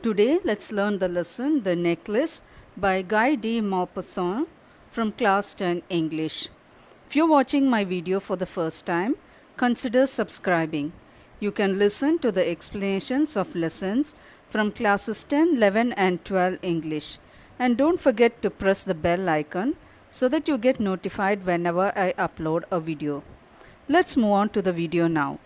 Today, let's learn the lesson The Necklace by Guy de Maupassant from Class 10 English. If you're watching my video for the first time, consider subscribing. You can listen to the explanations of lessons from classes 10, 11 and 12 English. And don't forget to press the bell icon so that you get notified whenever I upload a video. Let's move on to the video now.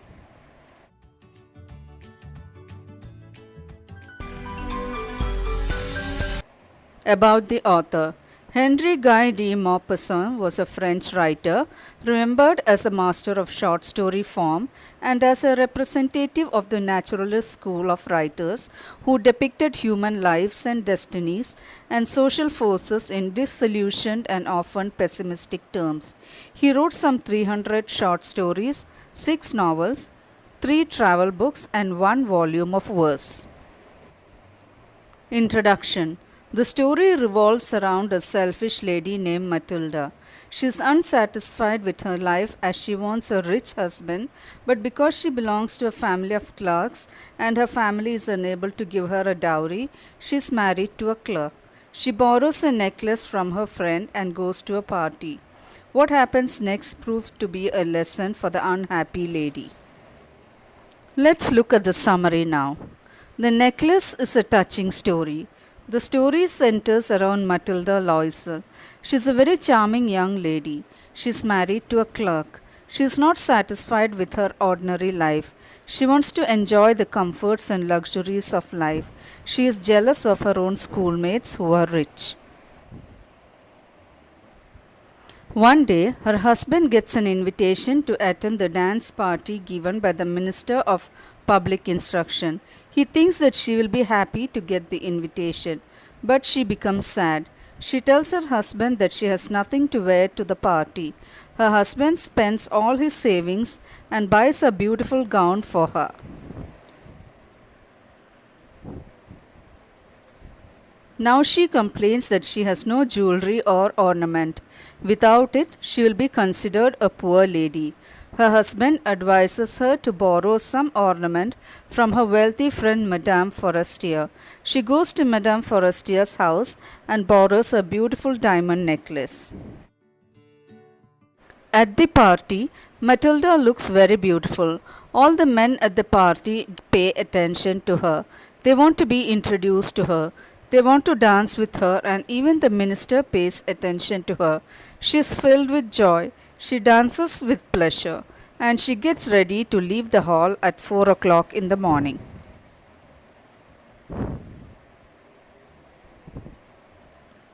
About the author. Henri Guy de Maupassant was a French writer, remembered as a master of short story form and as a representative of the naturalist school of writers who depicted human lives and destinies and social forces in disillusioned and often pessimistic terms. He wrote some 300 short stories, 6 novels, 3 travel books and 1 volume of verse. Introduction. The story revolves around a selfish lady named Matilda. She is unsatisfied with her life as she wants a rich husband, but because she belongs to a family of clerks and her family is unable to give her a dowry, she is married to a clerk. She borrows a necklace from her friend and goes to a party. What happens next proves to be a lesson for the unhappy lady. Let's look at the summary now. The Necklace is a touching story. The story centers around Matilda Loisel. She is a very charming young lady. She is married to a clerk. She is not satisfied with her ordinary life. She wants to enjoy the comforts and luxuries of life. She is jealous of her own schoolmates who are rich. One day, her husband gets an invitation to attend the dance party given by the Minister of Public Instruction. He thinks that she will be happy to get the invitation, but she becomes sad. She tells her husband that she has nothing to wear to the party. Her husband spends all his savings and buys a beautiful gown for her. Now she complains that she has no jewelry or ornament. Without it, she will be considered a poor lady. Her husband advises her to borrow some ornament from her wealthy friend Madame Forestier. She goes to Madame Forestier's house and borrows a beautiful diamond necklace. At the party, Matilda looks very beautiful. All the men at the party pay attention to her. They want to be introduced to her. They want to dance with her, and even the minister pays attention to her. She is filled with joy. She dances with pleasure, and she gets ready to leave the hall at 4 o'clock in the morning.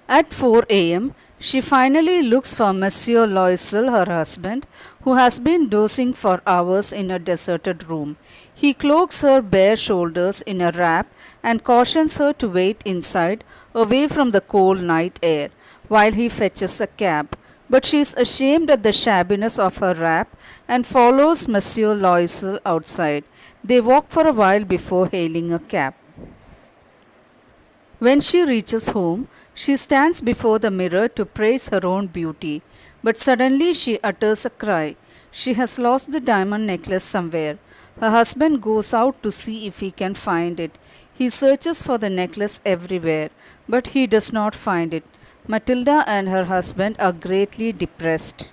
At 4 a.m., she finally looks for Monsieur Loisel, her husband, who has been dozing for hours in a deserted room. He cloaks her bare shoulders in a wrap and cautions her to wait inside, away from the cold night air, while he fetches a cab. But she is ashamed at the shabbiness of her wrap and follows Monsieur Loisel outside. They walk for a while before hailing a cab. When she reaches home, she stands before the mirror to praise her own beauty. But suddenly she utters a cry. She has lost the diamond necklace somewhere. Her husband goes out to see if he can find it. He searches for the necklace everywhere, but he does not find it. Matilda and her husband are greatly depressed.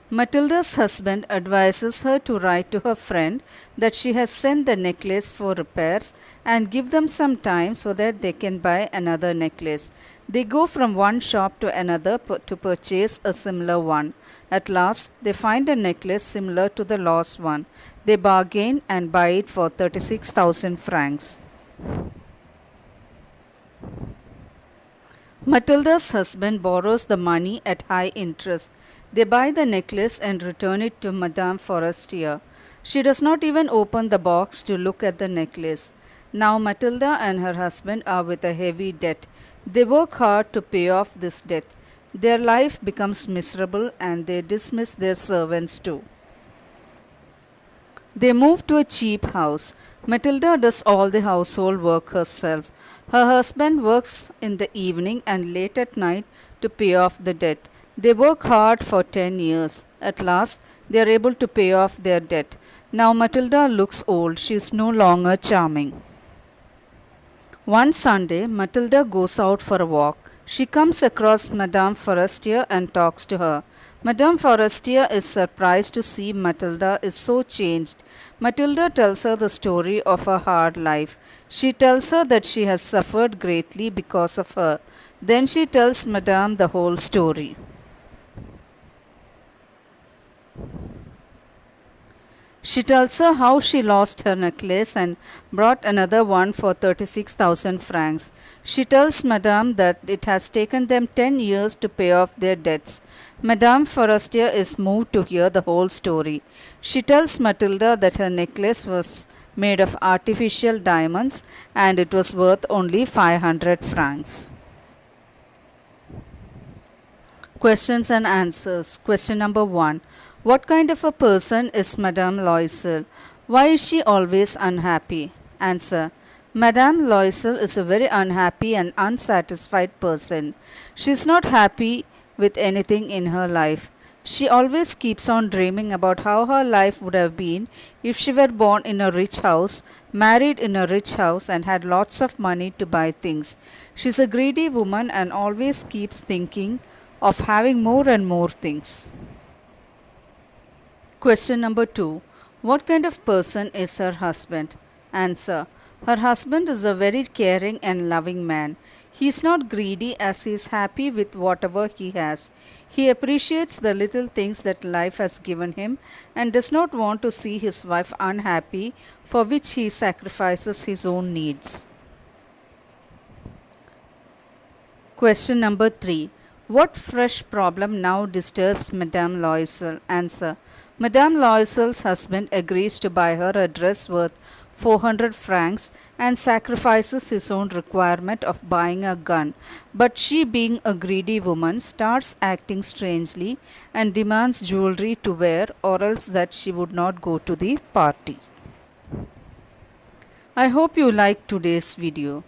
Matilda's husband advises her to write to her friend that she has sent the necklace for repairs and give them some time so that they can buy another necklace. They go from one shop to another to purchase a similar one. At last, they find a necklace similar to the lost one. They bargain and buy it for 36,000 francs. Matilda's husband borrows the money at high interest. They buy the necklace and return it to Madame Forestier. She does not even open the box to look at the necklace. Now Matilda and her husband are with a heavy debt. They work hard to pay off this debt. Their life becomes miserable and they dismiss their servants too. They move to a cheap house. Matilda does all the household work herself. Her husband works in the evening and late at night to pay off the debt. They work hard for 10 years. At last, they are able to pay off their debt. Now Matilda looks old. She is no longer charming. One Sunday, Matilda goes out for a walk. She comes across Madame Forestier and talks to her. Madame Forestier is surprised to see Matilda is so changed. Matilda tells her the story of her hard life. She tells her that she has suffered greatly because of her. Then she tells Madame the whole story. She tells her how she lost her necklace and brought another one for 36,000 francs. She tells Madame that it has taken them 10 years to pay off their debts. Madame Forestier is moved to hear the whole story. She tells Matilda that her necklace was made of artificial diamonds and it was worth only 500 francs. Questions and answers. Question number 1. What kind of a person is Madame Loisel? Why is she always unhappy? Answer. Madame Loisel is a very unhappy and unsatisfied person. She is not happy with anything in her life. She always keeps on dreaming about how her life would have been if she were born in a rich house, married in a rich house, and had lots of money to buy things. She is a greedy woman and always keeps thinking of having more and more things. Question number 2. What kind of person is her husband? Answer. Her husband is a very caring and loving man. He is not greedy as he is happy with whatever he has. He appreciates the little things that life has given him and does not want to see his wife unhappy, for which he sacrifices his own needs. Question number 3. What fresh problem now disturbs Madame Loisel? Answer. Madame Loisel's husband agrees to buy her a dress worth 400 francs and sacrifices his own requirement of buying a gun. But she, being a greedy woman, starts acting strangely and demands jewelry to wear, or else that she would not go to the party. I hope you liked today's video.